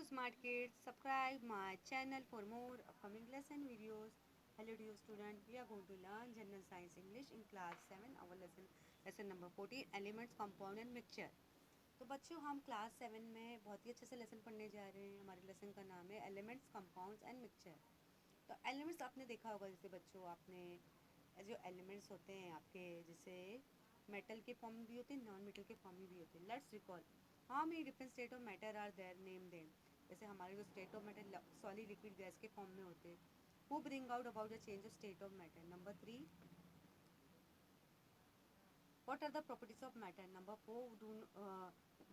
smart kids, subscribe my channel for more upcoming lesson videos. Hello dear student, we are going to learn General Science English in class 7. Our lesson number 14 elements, compound and mixture. तो बच्चों हम class 7 में बहुत ही अच्छे से lesson पढ़ने जा रहे हैं. हमारे लेसन का नाम है एलिमेंट्स, कंपाउंड्स एंड मिक्सचर. तो एलिमेंट्स आपने देखा होगा, जैसे बच्चों आपने जो एलिमेंट्स होते हैं आपके, जैसे मेटल के फॉर्म में भी होते हैं, नॉन मेटल के फॉर्म में भी होते हैं. Let's recall how many different state of matter are there, name them. जैसे हमारे जो state of matter solid liquid gas के फॉर्म में होते हैं. Who bring out about the change of state of matter. Number 3, what are the properties of matter. Number 4,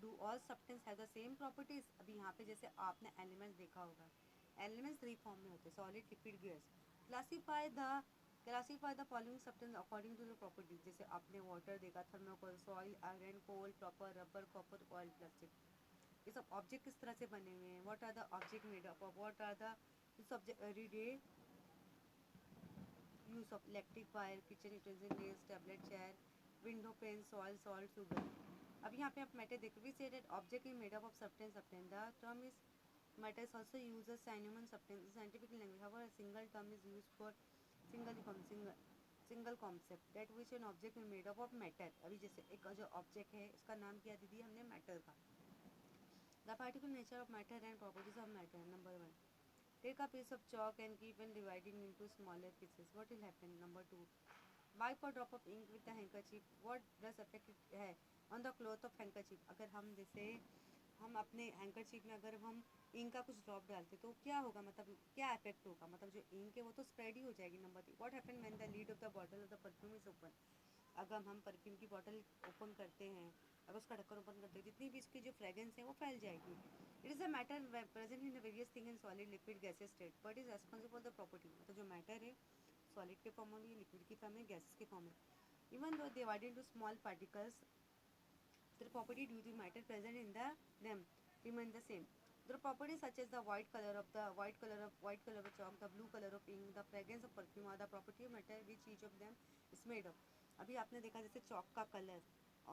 do all substance have the same properties. अभी यहाँ पे जैसे आपने elements देखा होगा, एलिमेंट्स थ्री फॉर्म में होते हैं, solid liquid gas. Classify the following substance according to the properties. जैसे आपने वाटर देखा, thermocol, soil, iron, coal, copper, rubber, copper, oil, plastic. ये सब ऑब्जेक्ट किस तरह से बने हुए हैं. What are the object made up of. What are the subject everyday use of electric wire, kitchen utensil, nails, tablet, chair, window pane, soil, salt, sugar. अब यहाँ पे आप मैटर देखो. We say that object is made up of substance. The term is matter is also used as synonym substance in scientific language. However, a single term is used for single concept that which an object is made up of matter. अभी जैसे एक जो object है इसका नाम क्या दे दिया हमने, मैटर का. The particular nature of matter and properties of matter. Number 1, take a piece of chalk and keep on dividing into smaller pieces. What will happen? Number 2, wipe a drop of ink with a handkerchief. What does effect it है on the cloth of handkerchief. अगर हम जैसे हम अपने handkerchief में अगर हम ink का कुछ ड्रॉप डालते तो क्या होगा, मतलब क्या इफेक्ट होगा, मतलब जो इंक है वो तो स्प्रेड ही हो जाएगी. Number 3, what happen when the lead of the bottle of the perfume is open. अगर हम परफ्यूम की बॉटल ओपन करते हैं, अगर उसका ढक्कन ओपन करते हैं, जितनी भी इसकी जो फ्रेगरेंस है वो फैल जाएगी. It is a matter present in the various thing in solid liquid gases state but is responsible for the property. मतलब जो मैटर है सॉलिड के फॉर्म में भी, लिक्विड की फॉर्म में, गैसेज के फॉर्म में. Even though divided into small particles, the property due to matter present in them remain the same. The properties such as the white color of chalk, the blue color of ink, the fragrance of perfume are the property of matter which each of them is made of. अभी आपने देखा जैसे चौक का colour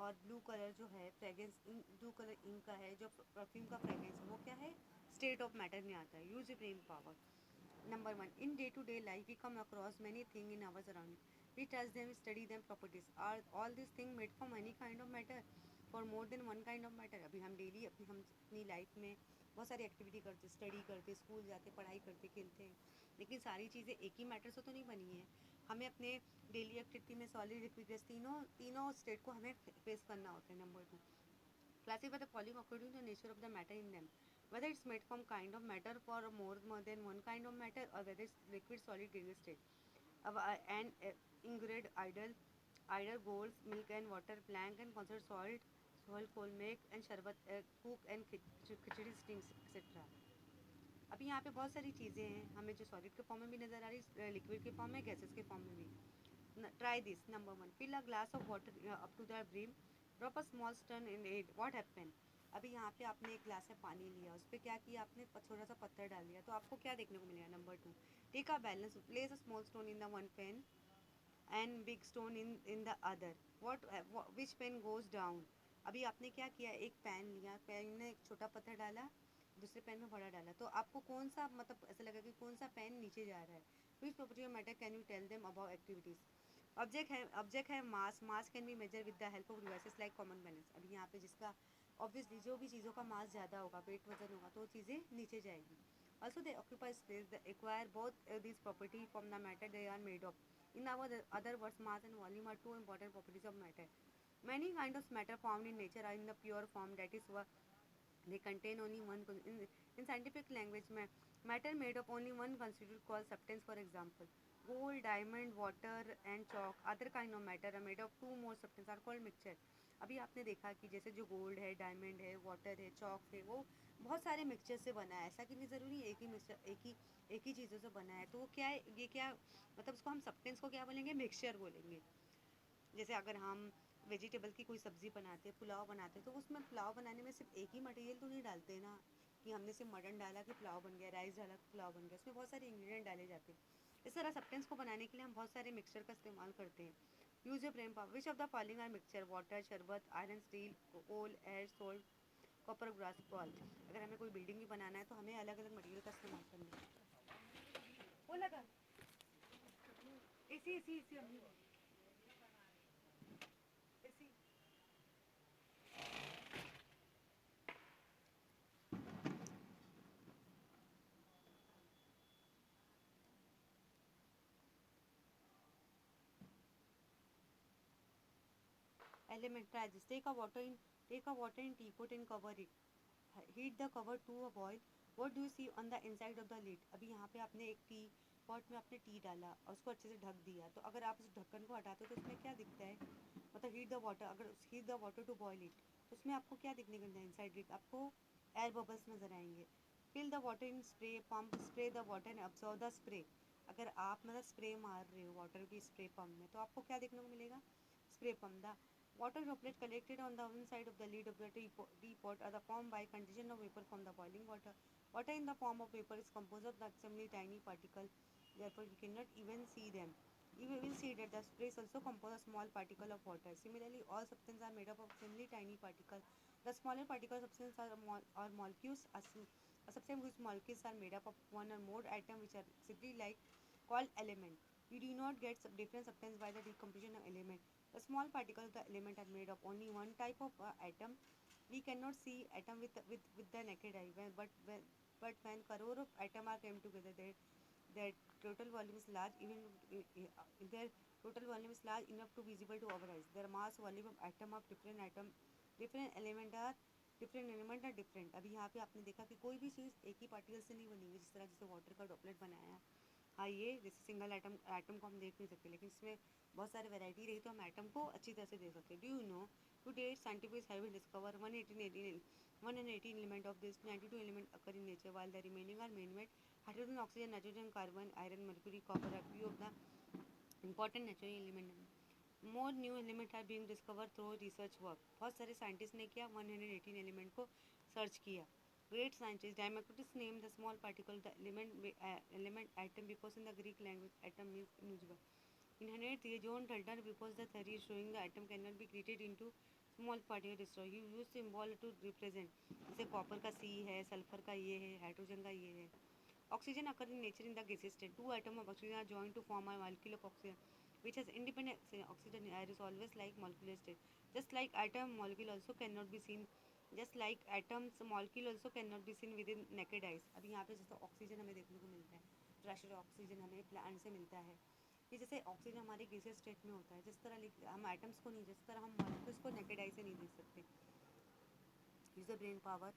और blue colour जो है fragrance, blue colour ink का है, जो परफ्यूम का फ्रेगरेंस वो क्या है, स्टेट ऑफ मैटर में आता है. Use brain power. Number 1, in day to day life we come across many things in our surroundings. We touch them, study them properties. Are all these things made from any kind of matter? For more than one kind of matter. अभी हम daily हम अपनी life में बहुत सारी activity करते, study करते, school जाते, पढ़ाई करते, खेलते हैं, लेकिन सारी चीज़ें एक ही मैटर से तो नहीं बनी है. हमें अपने डेली एक्टिविटी में सॉलिड लिक्विड गैस तीनों स्टेट को हमें फेस करना होता है. Number 2, classify the following according to the nature of the matter in them. Whether it's made from kind of matter for more than one kind of matter, or whether it's liquid, solid, gaseous state. And ingredient either gold, milk and water, plank and concentrate salt, coal, make and sharbat, cook and khichdi steams, etc. अभी यहाँ पे बहुत सारी चीज़ें हैं हमें जो solid के फॉर्म में भी नज़र आ रही है, लिक्विड के फॉर्म में, गैसेस के फॉर्म में भी. Try this. Number 1, fill a glass of water up to the brim. Drop a small stone in it. What happened? अभी यहाँ पे आपने एक ग्लास में पानी लिया, उस पर क्या किया आपने, छोटा सा पत्थर डाल दिया, तो आपको क्या देखने को मिलेगा. Number 2, take a balance, place a small stone in the one pan and big stone in the other. What which pan goes down. अभी आपने क्या किया, एक पेन लिया, पेन में एक छोटा पत्थर डाला, दूसरे पेन में बड़ा डाला, तो आपको कौन सा, मतलब ऐसा लगा कि कौन सा पेन नीचे जा रहा है. Which property of matter can you tell them about activities. Object है mass can be measure with the help of devices like common balance. अभी यहाँ पे जिसका ऑब्वियसली जो भी चीज़ों का मास ज़्यादा होगा, वेट वजन होगा, तो वो चीज़ें नीचे जाएगी. Also they occupy space. They acquire both these property from the matter they are made of. In other words, mass and volume are two important properties of matter. Many kinds of matter found in nature are in the pure form, that is what they contain only one in scientific language. Matter made of only one constituent called substance. For example, gold, diamond, water and chalk. Other kind of matter are made of two more substance are called mixture. अभी आपने देखा कि जैसे जो gold है, diamond है, water है, chalk है, वो बहुत सारे मिक्सचर से बना है. ऐसा कि नहीं ज़रूरी एक ही मिक्सचर एक ही चीज़ों से बना है. तो वो क्या है, ये क्या मतलब उसको हम सब्सटेंस को क्या बोलेंगे, मिक्सचर बोलेंगे. जैसे अगर हम वेजिटेबल की कोई सब्ज़ी बनाते हैं, पुलाव बनाते हैं, तो उसमें पुलाव बनाने में सिर्फ एक ही मटेरियल तो नहीं डालते ना, कि हमने सिर्फ मटन डाला कि पुलाव बन गया, राइस डाला कि पुलाव बन गया. उसमें बहुत सारे इंग्रेडिएंट डाले जाते हैं. इस तरह सब्सटेंस को बनाने के लिए हम बहुत सारे मिक्सचर का इस्तेमाल करते हैं. Use a brain power. Which of the following are mixture. Water, शरबत, iron, steel, coal, air, salt, copper glass ball. अगर हमें कोई बिल्डिंग भी बनाना है तो हमें अलग अलग मटेरियल का इस्तेमाल करना है। वो लगा इसी इसी इसी हमने इसी element try this. Take a water in teapot and cover it. Heat the cover to a boil. What do you see on the inside of the lid? अभी यहाँ पे आपने एक टी पॉट में आपने टी डाला और उसको अच्छे से ढक दिया, तो अगर आप उस ढक्कन को हटाते हो तो उसमें क्या दिखता है? मतलब हीट द वाटर, अगर heat the water to boil it, तो उसमें आपको क्या दिखने को मिलता है? इनसाइड इट आपको एयर बबल्स नजर आएंगे। Fill the water in spray pump, spray the water and absorb the spray. अगर आप मतलब स्प्रे मार रहे हो वाटर की स्प्रे पम्प में, तो आपको क्या देखने को मिलेगा? Spray pump. The water droplet collected on the one side of the lid of the teapot are the formed by condition of vapor from the boiling water. Water in the form of vapor is composed of the extremely tiny particle, therefore we cannot even see them. You will see that the spray is also composed of small particle of water. Similarly, all substances are made up of extremely tiny particles. The smaller particle substances are molecules. A substance whose molecules are made up of one or more atoms, which are simply like called element. We do not get different substances by the decomposition of element. The small particles of the element are made of only one type of atom. We cannot see atom with the naked eye, but when crore of atom are came together, their total volume is large, even their total volume is large enough to visible to our eyes. Their mass volume of atom, different element are different. अभी यहाँ पे आपने देखा कि कोई भी चीज़ एक ही particle से नहीं बनी हुई, जिस तरह जैसे वाटर का ड्रॉपलेट बनाया। हाँ, ये जैसे सिंगल एटम को हम देख नहीं सकते, लेकिन इसमें बहुत सारे वैरायटी रही तो हम एटम को अच्छी तरह से देख सकते हैं। Do you know to date scientist have discover 118 element of this 92 element occur in nature while the remaining are man made. Hydrogen, oxygen, nitrogen, carbon, iron, mercury, copper are few of the important natural element. More new element are being discovered through research work. बहुत सारे scientist ने किया 118 element को search किया। Great scientist Democritus named the small particle the element atom because in the Greek language atom means invisible. In 103, John Dalton proposed the theory showing the atom cannot be created into small particle destroyed. He used symbol to represent. जैसे copper का C है, sulphur का ये है, hydrogen का ये है। Oxygen occurs in nature in the gaseous state. Two atoms of oxygen are joined to form a molecule of oxygen, which has independent oxygen. Air is always like molecular state. Just like atom, molecule also cannot be seen. Just like atoms, molecule also cannot be seen within naked eyes. अभी यहाँ पे जैसे oxygen हमें देखने को मिलता है, fresh oxygen हमें प्लांट से मिलता है। ये जैसे ऑक्सीजन हमारे गैसियस स्टेट में होता है, जिस तरह हम एटम्स को नहीं, जिस तरह हम मॉलिक्यूल्स को नेकेड आई से नहीं देख सकते। Use the brain power.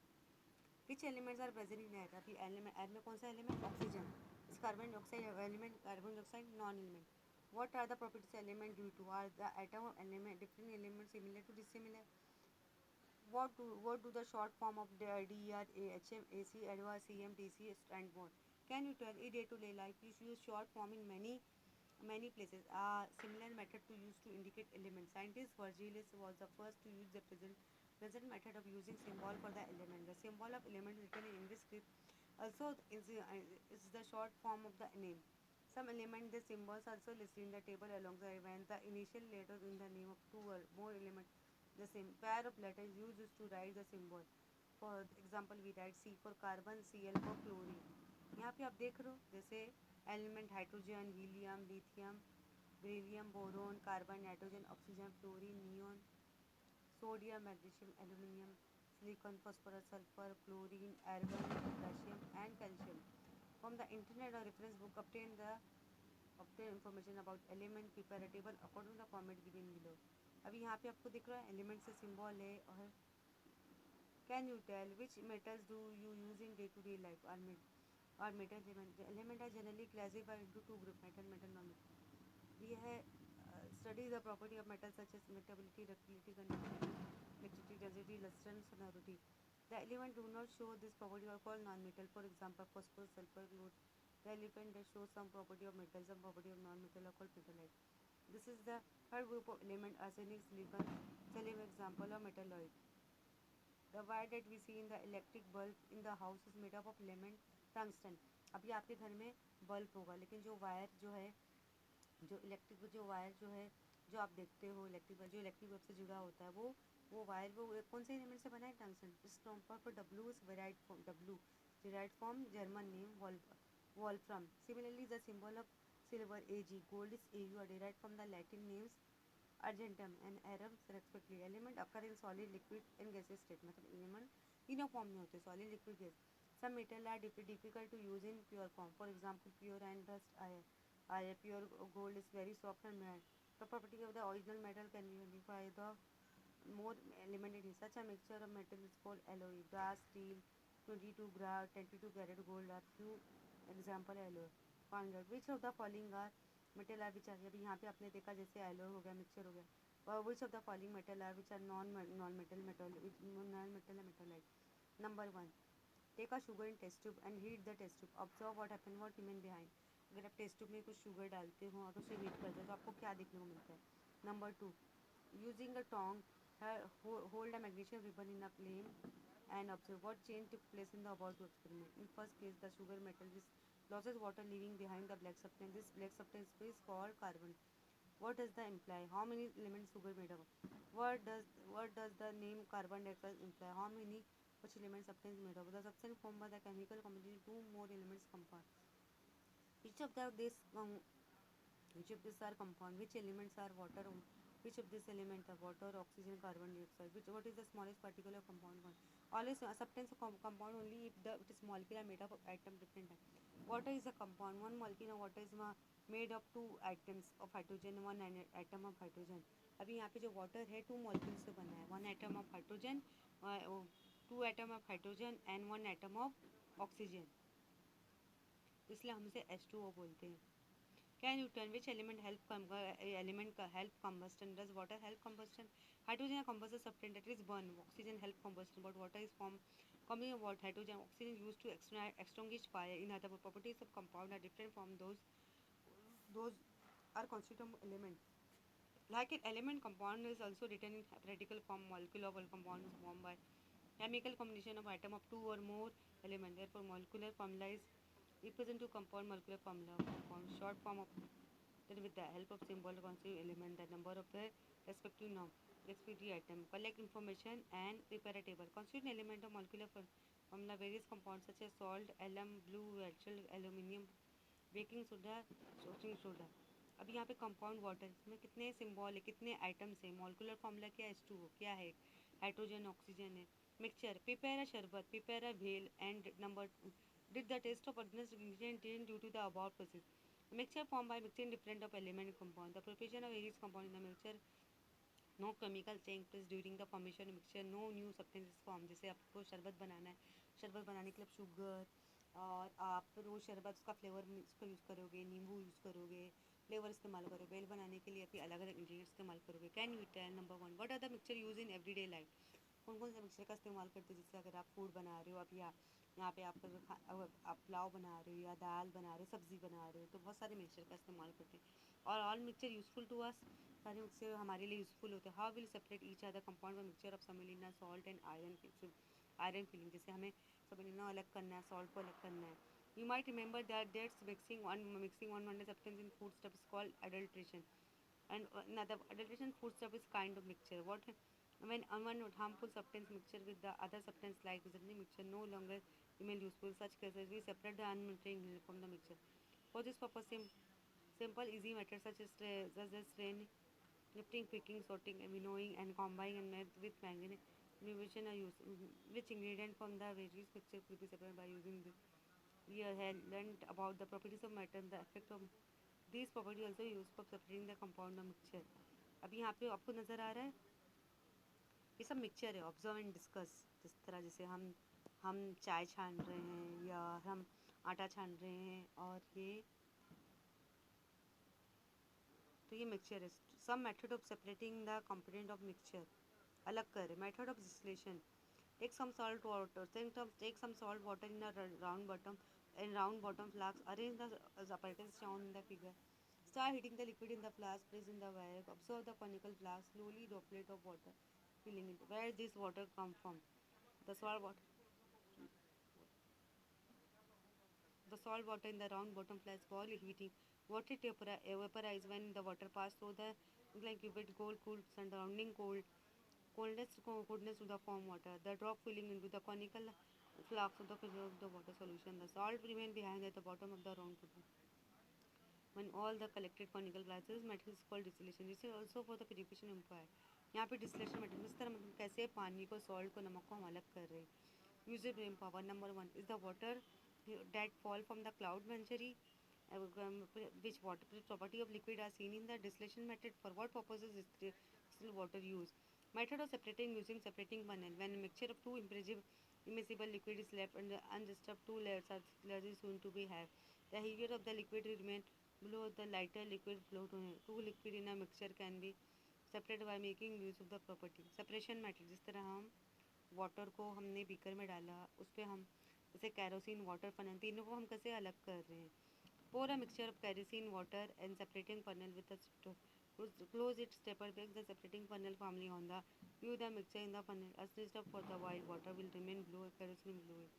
Which elements are present in air? अभी एयर में कौन सा एलिमेंट? ऑक्सीजन। इस carbon dioxide element, carbon dioxide non element. what are the properties element due to? Are the atom of element different elements similar to dissimilar? What do the short form of the DR, AHM, AC, ADVA, CM, TC and more? Can you tell in day-to-day life you use short form in many places? A similar method to use to indicate elements. Scientist Virgilius was the first to use the present method of using symbol for the element. The symbol of element written in English script also is the short form of the name. Some element the symbols also listed in the table alongside when the initial letter in the name of two or more elements. The same pair of letters used to write the symbol. For example, we write C for carbon, Cl for chlorine. यहाँ पे आप देख रहे हो जैसे element hydrogen, helium, lithium, beryllium, boron, carbon, nitrogen, oxygen, fluorine, neon, sodium, magnesium, aluminium, silicon, phosphorus, sulfur, chlorine, argon, potassium, and calcium. From the internet or reference book, obtain information about element prepare a table according to the format given below. अभी यहाँ पे आपको दिख रहा है element से symbol है। और can you tell which metals do you use in day to day life? और metal element are generally classified into two group, metal non metal. ये है study the property of metal such as malleability, ductility, conductivity, electricity, density, lustre and sonority. The element do not show this property are called non-metal. For example, phosphorus, sulfur, chlorine. The element that shows some property of metal, some property of non-metal are called metalloid. This is the third group of element, arsenic, silicon, selenium example of metalloid. The wire that we see in the electric bulb in the house is made up of element tungsten. अभी आपके घर में bulb होगा, लेकिन जो wire जो है, जो इलेक्ट्रिक जो वायर जो है, जो आप देखते हो इलेक्ट्रिक जो इलेक्ट्रिक बल्ब से जुड़ा होता है, वो वो वायर वो कौन से एलिमेंट से बना है? टंगस्टन. इस नंबर पर W is derived from German name Wolfram. Similarly, the symbol of silver Ag, gold is Au, are derived from the Latin names argentum and arum respectively. Element occur in solid, liquid and gaseous state. मतलब element तीनों form में होते हैं, solid, liquid, gas. Some metal are difficult to use in pure form. For example, pure iron rust iron. Pure gold is very soft and mild. The property of the original metal can be identified the more element in such a mixture of metal is called alloy. Brass, steel, 22 karat gold are few example alloy. Find out which of the following are metal are which are. अभी यहाँ पे आपने देखा जैसे alloy हो गया, mixture हो गया. Which of the following metal are which are non-metal metallite. Number 1. Take a sugar in test tube and heat the test tube. Observe what happen, what remain behind. अगर आप टेस्ट ट्यूब में कुछ sugar डालते हो और उसे heat करते हो तो आपको क्या देखने को मिलता है? Number 2. Using a tong, hold a magnesium ribbon in a flame and observe what change took place in the above two experiment. In first case, the sugar metal loses water leaving behind the black substance. This black substance is called carbon. What does that imply? How many elements sugar made up? What does the name carbon dioxide imply? How many which elements substance made up? The substance formed by the chemical combination two more elements compound. Each of the this which of these are compound? Which elements are water? Which of these elements are water, oxygen, carbon dioxide? What is the smallest particle of compound one? Always substance compound only if its molecule are made up of atom different type. Water is a compound. One molecule of water is made of two atoms of hydrogen, one atom of hydrogen. अभी यहाँ पे जो water है two molecules से बना है. One atom of hydrogen, two atom of hydrogen and one atom of oxygen. इसलिए हम इसे H2O बोलते हैं. Can you tell which element help combustion? Does water help combustion? Hydrogen is a combustion substance that is burn. Oxygen help combustion, but water is formed coming about hydrogen. Oxygen used to extinguish fire. In other words, properties of compound are different from those are constituent element. Like an element, compound is also written in theoretical form. Molecular compound is formed by chemical combination of atom of two or more elements. Therefore, molecular formula is represent to compound molecular formula of compound. Short form of then with the help of symbol constitute element the number of the respective atom. Collect information and prepare a table. Constituent element of molecular formula various compounds such as salt, alum, blue, aluminium, baking soda, sodium soda. अभी यहाँ पे compound water इसमें कितने symbol है, कितने items है. Molecular formula क्या है? H2O. क्या है? हाइड्रोजन, ऑक्सीजन है. मिक्सचर, प्रिपेयर अ शरबत, प्रिपेयर अ भेल and number did the taste of ordinary ingredient change due to the above process. Mixture formed by mixing different of element compound. The preparation of various compound in the mixture. No chemical change place during the formation of mixture. No new substances form. जैसे आपको शरबत बनाना है, शरबत बनाने के लिए sugar और आप रोज़ शरबत उसका फ्लेवर उसको यूज़ करोगे, नींबू यूज़ करोगे, फ्लेवर इस्तेमाल करोगे. बेल बनाने के लिए फिर अलग अलग इंग्रीडियंट्स इस्तेमाल करोगे. Can you tell number 1 what are the mixture use in everyday life? कौन कौन सा मिक्सचर का इस्तेमाल करते हो? जैसे अगर आप फूड बना रहे हो, आप यहाँ पे आप पुलाव बना रहे हो या दाल बना रहे हो, सब्ज़ी बना रहे हो, तो बहुत सारे मिक्सचर का इस्तेमाल करते हैं. और all mixture useful to us. सारे मिक्सचर हमारे लिए यूज़फुल होते हैं. How will separate each other compound व mixture of semolina salt and iron filing. जैसे हमें समेलिना अलग करना है, सॉल्ट को अलग करना है. You might remember that mixing one substance in food stuff is called adulteration. And another adulteration food stuff is kind of mixture. What when one harmful substance mixture with the other substance like resulting mixture no longer remain useful. Such cases we separate the unwanted ingredient from the mixture. For this purpose, simple easy methods such as strain, lifting, picking, sorting, winnowing, and combining and made with manganese innovation are used. Which ingredient from the various mixture could be separated by using this? We have learned about the properties of matter and the effect of these properties also used for separating the compound of mixture. अभी यहाँ पे आपको नज़र आ रहा है ये सब mixture है. Observe and discuss. जिस तरह जैसे हम चाय छान रहे हैं या हम आटा छान रहे हैं और ये मिक्सचर है. Some method of separating the component of mixture. अलग कर. Method of distillation. Take some salt water. Take some salt water in a round bottom flask. Arrange the apparatus shown in the figure. Start heating the liquid in the flask. Place in the wire. Observe the conical flask. Slowly droplet of water filling it. Where this water come from? The salt water. The salt water in the round bottom flask boil heating. Water evaporize when the water pass through the inclined cubit. Gold cool surrounding cold coldness to the form water, the drop filling into the conical flask of the figure of the water solution. The salt remain behind at the bottom of the round tube. When all the collected conical gases metal is called distillation. This is also for the purification employed. यहाँ पे distillation method इस तरह मतलब कैसे पानी को salt को नमक को हम अलग कर रहे हैं. User brain power number 1 is the water that fall from the cloud venturi, which water property of liquid are seen in the distillation method. For what purposes is still water used? Method of separating using separating funnel. When a mixture of two immiscible liquid is left and undisturbed, two layers is soon to be have. The heavier of the liquid remain below the lighter liquid flow to two liquid in a mixture can be separated by making use of the property. Separation method. जिस तरह हम water को हमने beaker में डाला, उस पर हम जैसे कैरोसिन वाटर फनल तीनों को हम कैसे अलग कर रहे हैं. Pour a mixture of kerosene water and separating funnel with a close its stopper, break the separating funnel firmly on the view the mixture in the funnel. As disturb for the while water will remain below, kerosene below it.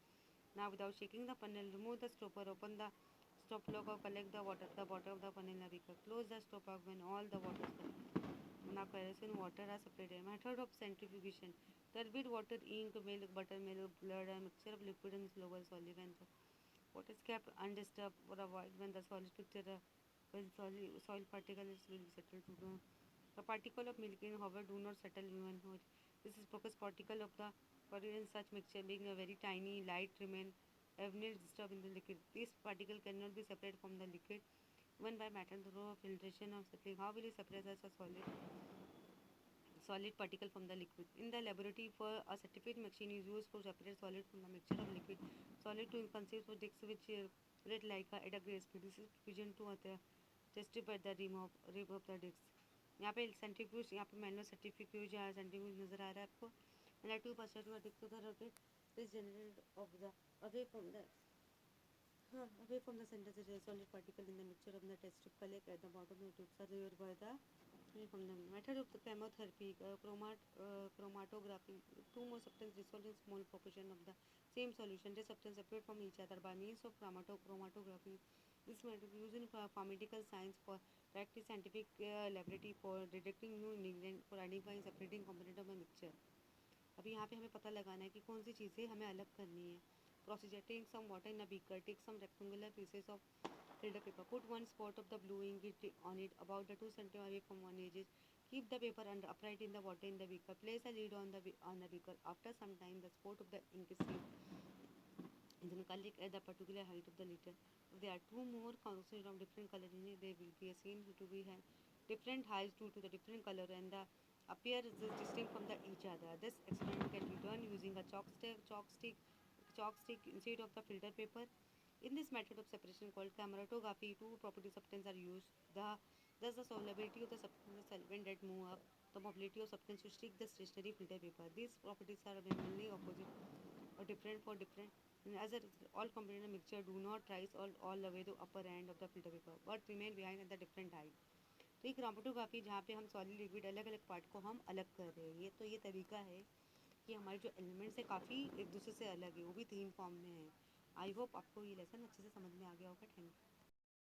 Now without shaking the funnel, remove the stopper, open the stop lock or collect the water at the bottom of the funnel in a beaker. Close the stopper when all the water is collected. Now kerosene water are separated. Method of centrifugation. Turbid water, ink, milk, buttermilk, blood, a mixture of liquid and slower solid and what is kept undisturbed for a while when the solid picture when soil particles will settle to the particle of milk in however do not settle even though this is focus particle of the body in such mixture being a very tiny light remain evenly disturbed in the liquid. This particle cannot be separated from the liquid even by matter through filtration or settling. How will you separate such a solid particle from the liquid? In the laboratory, for a certificate machine is used to separate solid from the mixture of liquid. Solid to consists of discs which red like at a gray speed. This is fusion to testify the rim of the discs. यहाँ पे centrifuge यहाँ पे manual centrifuge या centrifuge नजर आ रहा है आपको. Negative positive अधिक उधर rotate this generated of the away from the center the solid particle in the mixture of the test tube collect at the bottom of the tubes are removed by the from the method of the chemotherapy chromatography. Two more substances dissolved in small proportion of the same solution. They substances separate from each other by means of chromatography. This method is used in pharmaceutical science for practice scientific laboratory for detecting new ingredient for identifying separating component of a mixture. अभी यहाँ पे हमें पता लगाना है कि कौन सी चीज़ें हमें अलग करनी है. Procedure: take some water in a beaker, take some rectangular pieces of filter paper, put one spot of the blue ink on it about the 2 cm away from one edges. Keep the paper upright in the water in the beaker. Place a lid on the beaker. After some time, the spot of the ink is seen. And then collect at the particular height of the liter. If there are two more concentrations of different color in it, they will be seen to be different heights due to the different color and the appear distinct from each other. This experiment can be done using a chalk stick instead of the filter paper. In this method of separation called chromatography, two property substances are used. Thus the solubility of the substance of solvent that move up, the mobility of substance to stick the stationary filter paper. These properties are mainly opposite or different for different. As a result, all component mixture do not rise all the way to upper end of the filter paper, but remain behind at the different height. तो ये chromatography जहाँ पे हम solid liquid अलग अलग part को हम अलग कर रहे हैं. ये तरीका है कि हमारे जो एलिमेंट्स है काफ़ी एक दूसरे से अलग है, वो भी 3 फॉर्म में है. आई होप आपको ये लेसन अच्छे से समझ में आ गया होगा. Thank you.